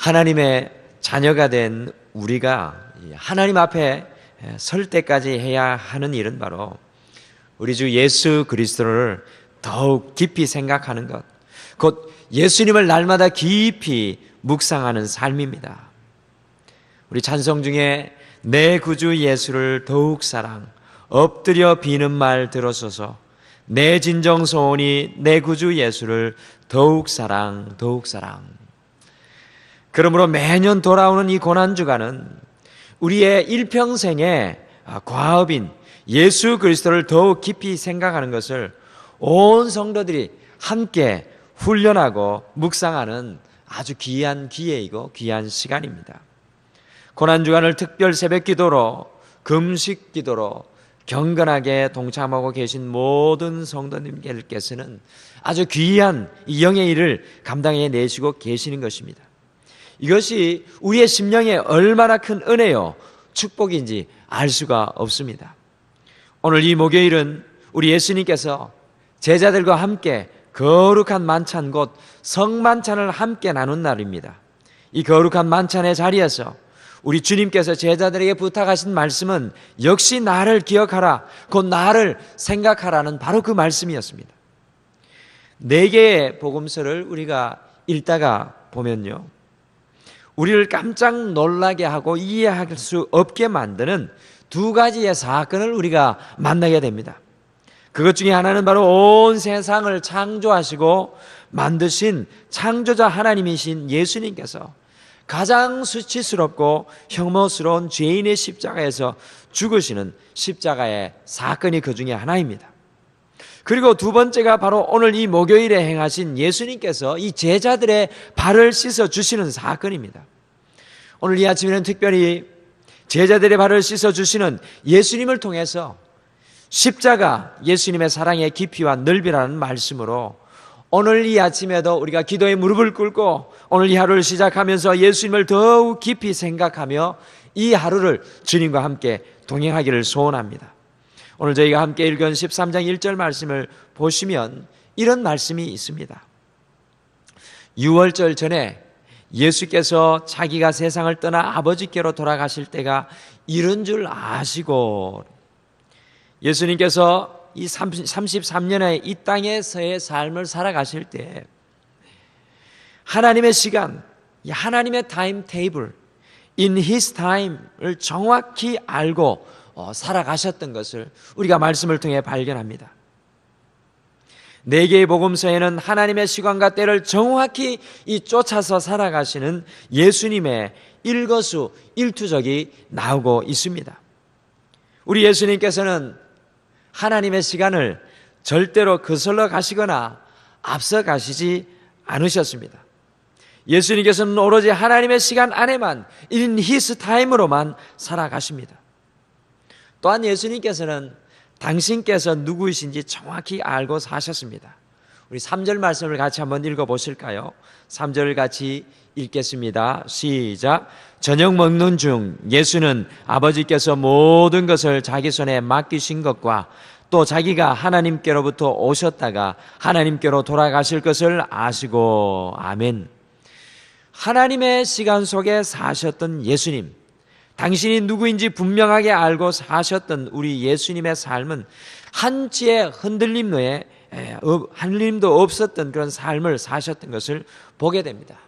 하나님의 자녀가 된 우리가 하나님 앞에 설 때까지 해야 하는 일은 바로 우리 주 예수 그리스도를 더욱 깊이 생각하는 것, 곧 예수님을 날마다 깊이 묵상하는 삶입니다. 우리 찬송 중에 내 구주 예수를 더욱 사랑, 엎드려 비는 말 들어서서 내 진정 소원이 내 구주 예수를 더욱 사랑, 더욱 사랑. 그러므로 매년 돌아오는 이 고난주간은 우리의 일평생의 과업인 예수 그리스도를 더욱 깊이 생각하는 것을 온 성도들이 함께 훈련하고 묵상하는 아주 귀한 기회이고 귀한 시간입니다. 고난주간을 특별 새벽기도로, 금식기도로 경건하게 동참하고 계신 모든 성도님들께서는 아주 귀한 이 영의 일을 감당해 내시고 계시는 것입니다. 이것이 우리의 심령에 얼마나 큰 은혜요 축복인지 알 수가 없습니다. 오늘 이 목요일은 우리 예수님께서 제자들과 함께 거룩한 만찬 곧 성만찬을 함께 나눈 날입니다. 이 거룩한 만찬의 자리에서 우리 주님께서 제자들에게 부탁하신 말씀은 역시 나를 기억하라, 곧 나를 생각하라는 바로 그 말씀이었습니다. 4개의 복음서를 우리가 읽다가 보면요, 우리를 깜짝 놀라게 하고 이해할 수 없게 만드는 2가지의 사건을 우리가 만나게 됩니다. 그것 중에 하나는 바로 온 세상을 창조하시고 만드신 창조자 하나님이신 예수님께서 가장 수치스럽고 혐오스러운 죄인의 십자가에서 죽으시는 십자가의 사건이 그 중에 하나입니다. 그리고 2번째가 바로 오늘 이 목요일에 행하신 예수님께서 이 제자들의 발을 씻어 주시는 사건입니다. 오늘 이 아침에는 특별히 제자들의 발을 씻어 주시는 예수님을 통해서 십자가, 예수님의 사랑의 깊이와 넓이라는 말씀으로 오늘 이 아침에도 우리가 기도에 무릎을 꿇고 오늘 이 하루를 시작하면서 예수님을 더욱 깊이 생각하며 이 하루를 주님과 함께 동행하기를 소원합니다. 오늘 저희가 함께 읽은 13장 1절 말씀을 보시면 이런 말씀이 있습니다. 유월절 전에 예수께서 자기가 세상을 떠나 아버지께로 돌아가실 때가 이른 줄 아시고, 예수님께서 이 33년의 이 땅에서의 삶을 살아가실 때 하나님의 시간, 하나님의 타임 테이블, in his time을 정확히 알고 살아가셨던 것을 우리가 말씀을 통해 발견합니다. 4개의 복음서에는 하나님의 시간과 때를 정확히 쫓아서 살아가시는 예수님의 일거수 일투족이 나오고 있습니다. 우리 예수님께서는 하나님의 시간을 절대로 거슬러 가시거나 앞서 가시지 않으셨습니다. 예수님께서는 오로지 하나님의 시간 안에만 in his time으로만 살아가십니다. 또한 예수님께서는 당신께서 누구이신지 정확히 알고 사셨습니다. 우리 3절 말씀을 같이 한번 읽어보실까요? 3절을 같이 읽겠습니다. 시작. 저녁 먹는 중 예수는 아버지께서 모든 것을 자기 손에 맡기신 것과 또 자기가 하나님께로부터 오셨다가 하나님께로 돌아가실 것을 아시고, 아멘. 하나님의 시간 속에 사셨던 예수님, 당신이 누구인지 분명하게 알고 사셨던 우리 예수님의 삶은 한치의 흔들림도 없었던 그런 삶을 사셨던 것을 보게 됩니다.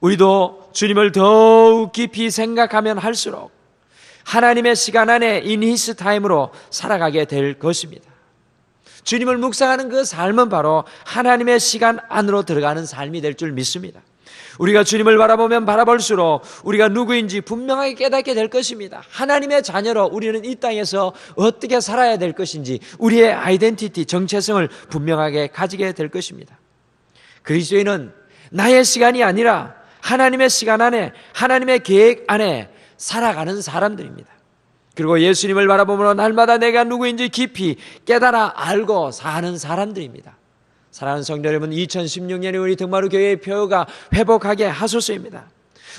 우리도 주님을 더욱 깊이 생각하면 할수록 하나님의 시간 안에 in his time으로 살아가게 될 것입니다. 주님을 묵상하는 그 삶은 바로 하나님의 시간 안으로 들어가는 삶이 될 줄 믿습니다. 우리가 주님을 바라보면 바라볼수록 우리가 누구인지 분명하게 깨닫게 될 것입니다. 하나님의 자녀로 우리는 이 땅에서 어떻게 살아야 될 것인지 우리의 아이덴티티, 정체성을 분명하게 가지게 될 것입니다. 그리스도인은 나의 시간이 아니라 하나님의 시간 안에, 하나님의 계획 안에 살아가는 사람들입니다. 그리고 예수님을 바라보므로 날마다 내가 누구인지 깊이 깨달아 알고 사는 사람들입니다. 사랑하는 성도 여러분, 2016년에 우리 등마루 교회의 표가 회복하게 하소서입니다.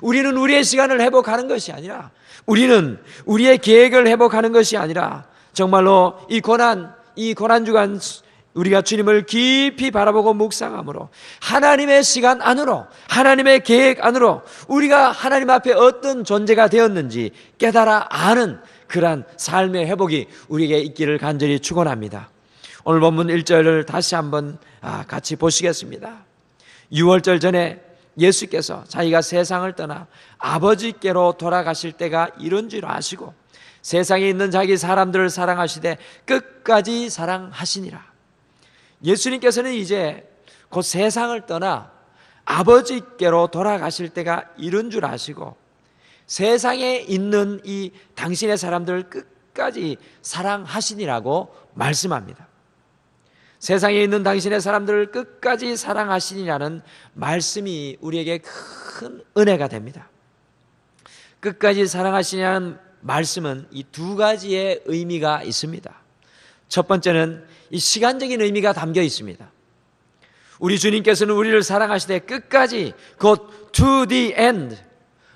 우리는 우리의 시간을 회복하는 것이 아니라, 우리는 우리의 계획을 회복하는 것이 아니라, 정말로 이 고난주간 우리가 주님을 깊이 바라보고 묵상함으로 하나님의 시간 안으로, 하나님의 계획 안으로 우리가 하나님 앞에 어떤 존재가 되었는지 깨달아 아는 그러한 삶의 회복이 우리에게 있기를 간절히 축원합니다. 오늘 본문 1절을 다시 한번 같이 보시겠습니다. 6월절 전에 예수께서 자기가 세상을 떠나 아버지께로 돌아가실 때가 이런 줄 아시고 세상에 있는 자기 사람들을 사랑하시되 끝까지 사랑하시니라. 예수님께서는 이제 곧 세상을 떠나 아버지께로 돌아가실 때가 이른 줄 아시고 세상에 있는 이 당신의 사람들을 끝까지 사랑하시니라고 말씀합니다. 세상에 있는 당신의 사람들을 끝까지 사랑하시니라는 말씀이 우리에게 큰 은혜가 됩니다. 끝까지 사랑하시니라는 말씀은 이 두 가지의 의미가 있습니다. 첫 번째는 이 시간적인 의미가 담겨 있습니다. 우리 주님께서는 우리를 사랑하시되 끝까지, 곧 to the end,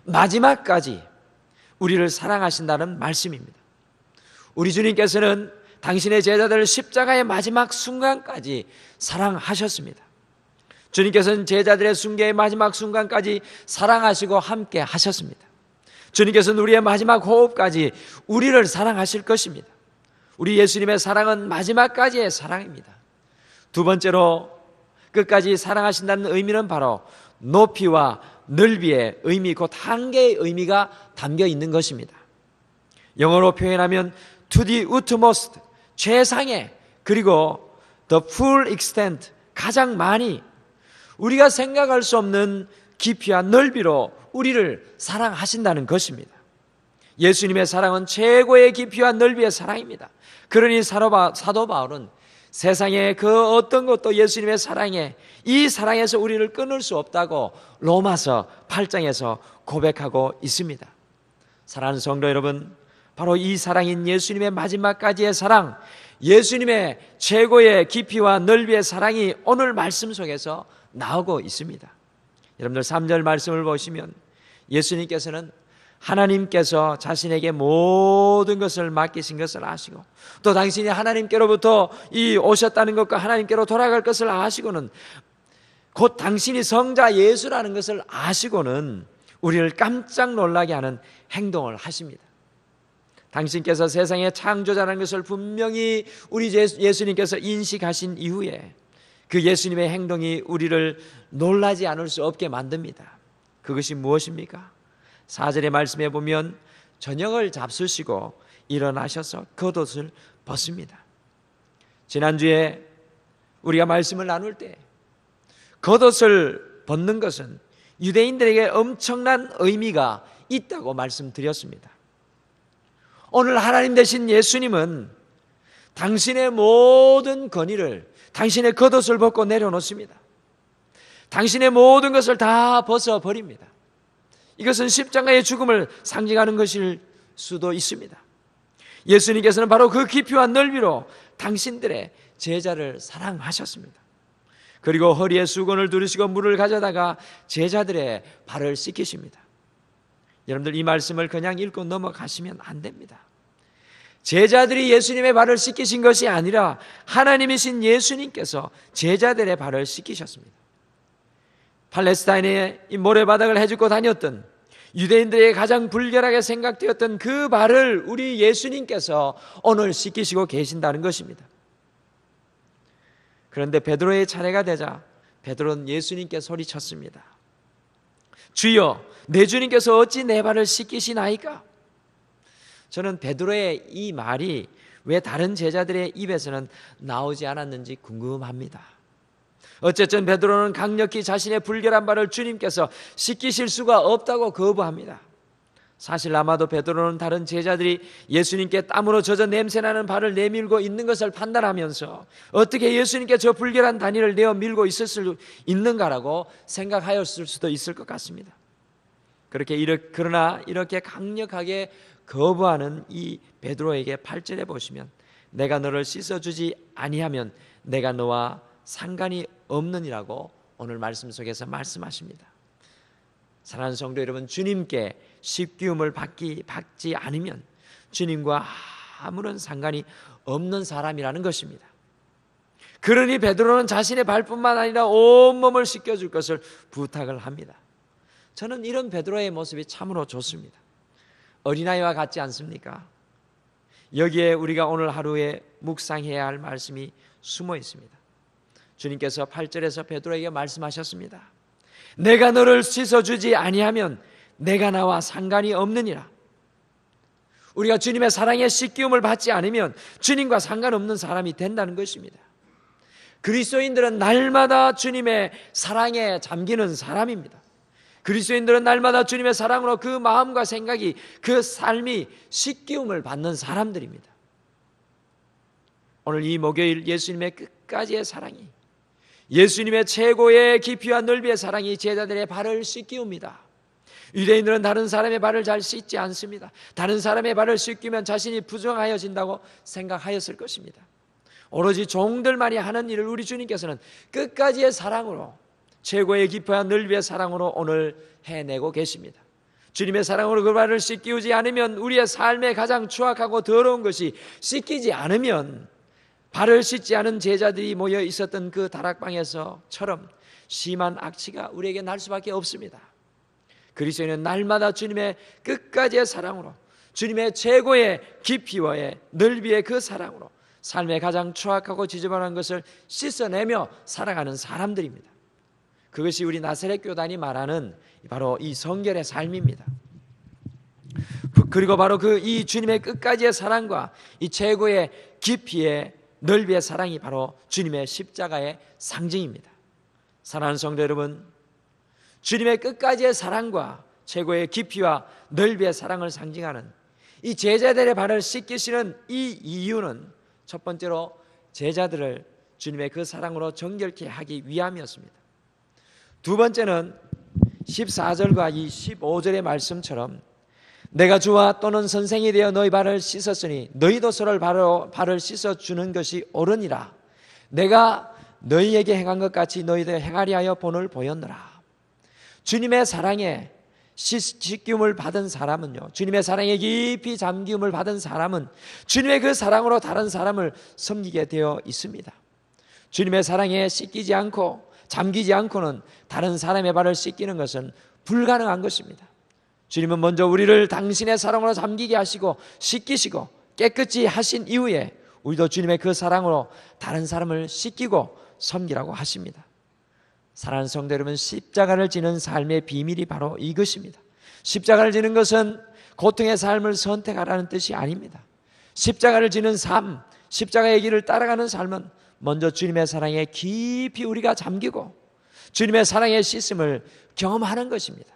마지막까지 우리를 사랑하신다는 말씀입니다. 우리 주님께서는 당신의 제자들을 십자가의 마지막 순간까지 사랑하셨습니다. 주님께서는 제자들의 순교의 마지막 순간까지 사랑하시고 함께 하셨습니다. 주님께서는 우리의 마지막 호흡까지 우리를 사랑하실 것입니다. 우리 예수님의 사랑은 마지막까지의 사랑입니다. 두 번째로 끝까지 사랑하신다는 의미는 바로 높이와 넓이의 의미, 곧 한계의 의미가 담겨 있는 것입니다. 영어로 표현하면 to the utmost, 최상의, 그리고 the full extent, 가장 많이, 우리가 생각할 수 없는 깊이와 넓이로 우리를 사랑하신다는 것입니다. 예수님의 사랑은 최고의 깊이와 넓이의 사랑입니다. 그러니 사도 바울은 세상의 그 어떤 것도 예수님의 사랑에, 이 사랑에서 우리를 끊을 수 없다고 로마서 8장에서 고백하고 있습니다. 사랑하는 성도 여러분, 바로 이 사랑인 예수님의 마지막까지의 사랑, 예수님의 최고의 깊이와 넓이의 사랑이 오늘 말씀 속에서 나오고 있습니다. 여러분들 3절 말씀을 보시면 예수님께서는 하나님께서 자신에게 모든 것을 맡기신 것을 아시고 또 당신이 하나님께로부터 오셨다는 것과 하나님께로 돌아갈 것을 아시고는 곧 당신이 성자 예수라는 것을 아시고는 우리를 깜짝 놀라게 하는 행동을 하십니다. 당신께서 세상의 창조자라는 것을 분명히 우리 예수님께서 인식하신 이후에 그 예수님의 행동이 우리를 놀라지 않을 수 없게 만듭니다. 그것이 무엇입니까? 4절의 말씀에 보면 저녁을 잡수시고 일어나셔서 겉옷을 벗습니다. 지난주에 우리가 말씀을 나눌 때 겉옷을 벗는 것은 유대인들에게 엄청난 의미가 있다고 말씀드렸습니다. 오늘 하나님 되신 예수님은 당신의 모든 권위를, 당신의 겉옷을 벗고 내려놓습니다. 당신의 모든 것을 다 벗어버립니다. 이것은 십자가의 죽음을 상징하는 것일 수도 있습니다. 예수님께서는 바로 그 깊이와 넓이로 당신들의 제자를 사랑하셨습니다. 그리고 허리에 수건을 두르시고 물을 가져다가 제자들의 발을 씻기십니다. 여러분들 이 말씀을 그냥 읽고 넘어가시면 안 됩니다. 제자들이 예수님의 발을 씻기신 것이 아니라 하나님이신 예수님께서 제자들의 발을 씻기셨습니다. 팔레스타인의 이 모래바닥을 헤집고 다녔던 유대인들에게 가장 불결하게 생각되었던 그 발을 우리 예수님께서 오늘 씻기시고 계신다는 것입니다. 그런데 베드로의 차례가 되자 베드로는 예수님께 소리쳤습니다. 주여, 내 주님께서 어찌 내 발을 씻기시나이까? 저는 베드로의 이 말이 왜 다른 제자들의 입에서는 나오지 않았는지 궁금합니다. 어쨌든 베드로는 강력히 자신의 불결한 발을 주님께서 씻기실 수가 없다고 거부합니다. 사실 아마도 베드로는 다른 제자들이 예수님께 땀으로 젖어 냄새나는 발을 내밀고 있는 것을 판단하면서 어떻게 예수님께 저 불결한 단위를 내어 밀고 있을 수 있는가라고 생각하였을 수도 있을 것 같습니다. 그러나 이렇게 강력하게 거부하는 이 베드로에게 8절에 보시면 내가 너를 씻어주지 아니하면 내가 너와 상관이 없느니라고 오늘 말씀 속에서 말씀하십니다. 사랑하는 성도 여러분, 주님께 씻기움을 받지 않으면 주님과 아무런 상관이 없는 사람이라는 것입니다. 그러니 베드로는 자신의 발뿐만 아니라 온몸을 씻겨줄 것을 부탁을 합니다. 저는 이런 베드로의 모습이 참으로 좋습니다. 어린아이와 같지 않습니까? 여기에 우리가 오늘 하루에 묵상해야 할 말씀이 숨어 있습니다. 주님께서 8절에서 베드로에게 말씀하셨습니다. 내가 너를 씻어주지 아니하면 내가 나와 상관이 없느니라. 우리가 주님의 사랑에 씻기움을 받지 않으면 주님과 상관없는 사람이 된다는 것입니다. 그리스도인들은 날마다 주님의 사랑에 잠기는 사람입니다. 그리스도인들은 날마다 주님의 사랑으로 그 마음과 생각이, 그 삶이 씻기움을 받는 사람들입니다. 오늘 이 목요일 예수님의 끝까지의 사랑이, 예수님의 최고의 깊이와 넓이의 사랑이 제자들의 발을 씻기웁니다. 유대인들은 다른 사람의 발을 잘 씻지 않습니다. 다른 사람의 발을 씻기면 자신이 부정하여진다고 생각하였을 것입니다. 오로지 종들만이 하는 일을 우리 주님께서는 끝까지의 사랑으로, 최고의 깊이와 넓이의 사랑으로 오늘 해내고 계십니다. 주님의 사랑으로 그 발을 씻기우지 않으면, 우리의 삶에 가장 추악하고 더러운 것이 씻기지 않으면, 발을 씻지 않은 제자들이 모여 있었던 그 다락방에서처럼 심한 악취가 우리에게 날 수밖에 없습니다. 그리스도인은 날마다 주님의 끝까지의 사랑으로, 주님의 최고의 깊이와 넓이의 그 사랑으로 삶의 가장 추악하고 지저분한 것을 씻어내며 살아가는 사람들입니다. 그것이 우리 나사렛 교단이 말하는 바로 이 성결의 삶입니다. 그리고 바로 그 이 주님의 끝까지의 사랑과 이 최고의 깊이의 넓이의 사랑이 바로 주님의 십자가의 상징입니다. 사랑하는 성도 여러분, 주님의 끝까지의 사랑과 최고의 깊이와 넓이의 사랑을 상징하는 이 제자들의 발을 씻기시는 이 이유는 첫 번째로 제자들을 주님의 그 사랑으로 정결케 하기 위함이었습니다. 두 번째는 14절과 이 15절의 말씀처럼 내가 주와 또는 선생이 되어 너희 발을 씻었으니 너희도 서로를 발을 씻어주는 것이 옳으니라. 내가 너희에게 행한 것 같이 너희도 행하리 하여 본을 보였노라. 주님의 사랑에 씻기움을 받은 사람은요, 주님의 사랑에 깊이 잠기움을 받은 사람은 주님의 그 사랑으로 다른 사람을 섬기게 되어 있습니다. 주님의 사랑에 씻기지 않고 잠기지 않고는 다른 사람의 발을 씻기는 것은 불가능한 것입니다. 주님은 먼저 우리를 당신의 사랑으로 잠기게 하시고 씻기시고 깨끗이 하신 이후에 우리도 주님의 그 사랑으로 다른 사람을 씻기고 섬기라고 하십니다. 사랑하는 성도 여러분, 십자가를 지는 삶의 비밀이 바로 이것입니다. 십자가를 지는 것은 고통의 삶을 선택하라는 뜻이 아닙니다. 십자가를 지는 삶, 십자가의 길을 따라가는 삶은 먼저 주님의 사랑에 깊이 우리가 잠기고 주님의 사랑의 씻음을 경험하는 것입니다.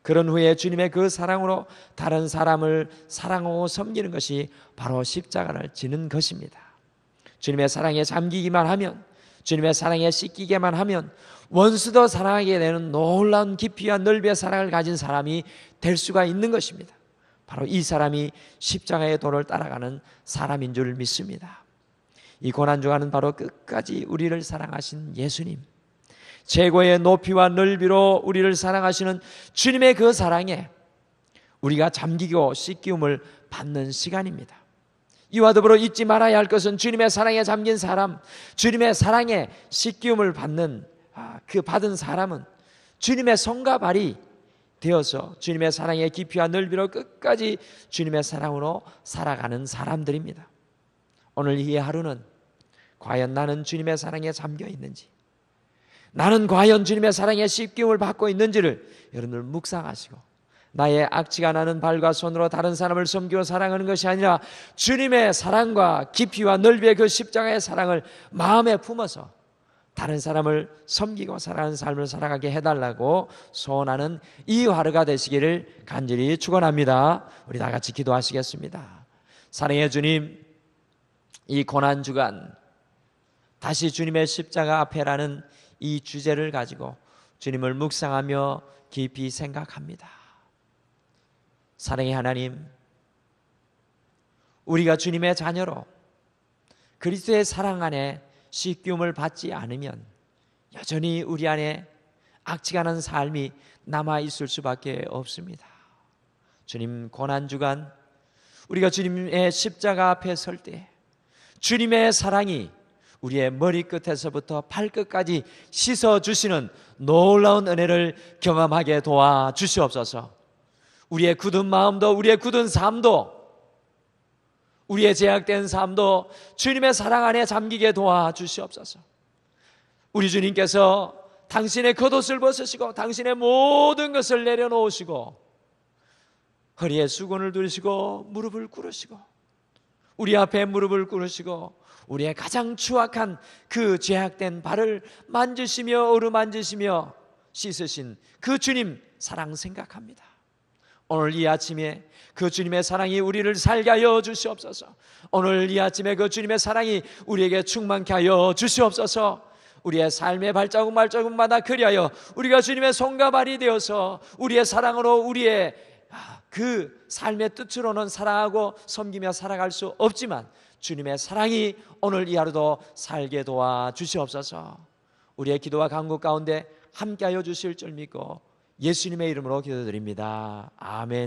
그런 후에 주님의 그 사랑으로 다른 사람을 사랑하고 섬기는 것이 바로 십자가를 지는 것입니다. 주님의 사랑에 잠기기만 하면, 주님의 사랑에 씻기게만 하면 원수도 사랑하게 되는 놀라운 깊이와 넓이의 사랑을 가진 사람이 될 수가 있는 것입니다. 바로 이 사람이 십자가의 도를 따라가는 사람인 줄 믿습니다. 이 고난주간은 바로 끝까지 우리를 사랑하신 예수님, 최고의 높이와 넓이로 우리를 사랑하시는 주님의 그 사랑에 우리가 잠기고 씻기움을 받는 시간입니다. 이와 더불어 잊지 말아야 할 것은 주님의 사랑에 잠긴 사람, 주님의 사랑에 씻기움을 받는 그 받은 사람은 주님의 손과 발이 되어서 주님의 사랑의 깊이와 넓이로 끝까지 주님의 사랑으로 살아가는 사람들입니다. 오늘 이 하루는 과연 나는 주님의 사랑에 잠겨 있는지, 나는 과연 주님의 사랑에 씻기움을 받고 있는지를 여러분들 묵상하시고, 나의 악취가 나는 발과 손으로 다른 사람을 섬기고 사랑하는 것이 아니라 주님의 사랑과 깊이와 넓이의 그 십자가의 사랑을 마음에 품어서 다른 사람을 섬기고 사랑하는 삶을 살아가게 해달라고 소원하는 이 하루가 되시기를 간절히 축원합니다. 우리 다 같이 기도하시겠습니다. 사랑의 주님, 이 고난주간 다시 주님의 십자가 앞에라는 이 주제를 가지고 주님을 묵상하며 깊이 생각합니다. 사랑의 하나님, 우리가 주님의 자녀로 그리스도의 사랑 안에 씻기움을 받지 않으면 여전히 우리 안에 악취가 난 삶이 남아있을 수밖에 없습니다. 주님, 고난주간 우리가 주님의 십자가 앞에 설 때 주님의 사랑이 우리의 머리끝에서부터 발끝까지 씻어주시는 놀라운 은혜를 경험하게 도와주시옵소서. 우리의 굳은 마음도, 우리의 굳은 삶도, 우리의 제약된 삶도 주님의 사랑 안에 잠기게 도와주시옵소서. 우리 주님께서 당신의 겉옷을 벗으시고 당신의 모든 것을 내려놓으시고 허리에 수건을 두르시고 무릎을 꿇으시고 우리 앞에 무릎을 꿇으시고 우리의 가장 추악한 그 죄악된 발을 만지시며 어루만지시며 씻으신 그 주님 사랑 생각합니다. 오늘 이 아침에 그 주님의 사랑이 우리를 살게 하여 주시옵소서. 오늘 이 아침에 그 주님의 사랑이 우리에게 충만케 하여 주시옵소서. 우리의 삶의 발자국 말자국마다 그리하여 우리가 주님의 손과 발이 되어서 우리의 사랑으로 우리의 그 삶의 뜻으로는 사랑하고 섬기며 살아갈 수 없지만 주님의 사랑이 오늘 이 하루도 살게 도와주시옵소서. 우리의 기도와 간구 가운데 함께하여 주실 줄 믿고 예수님의 이름으로 기도드립니다. 아멘.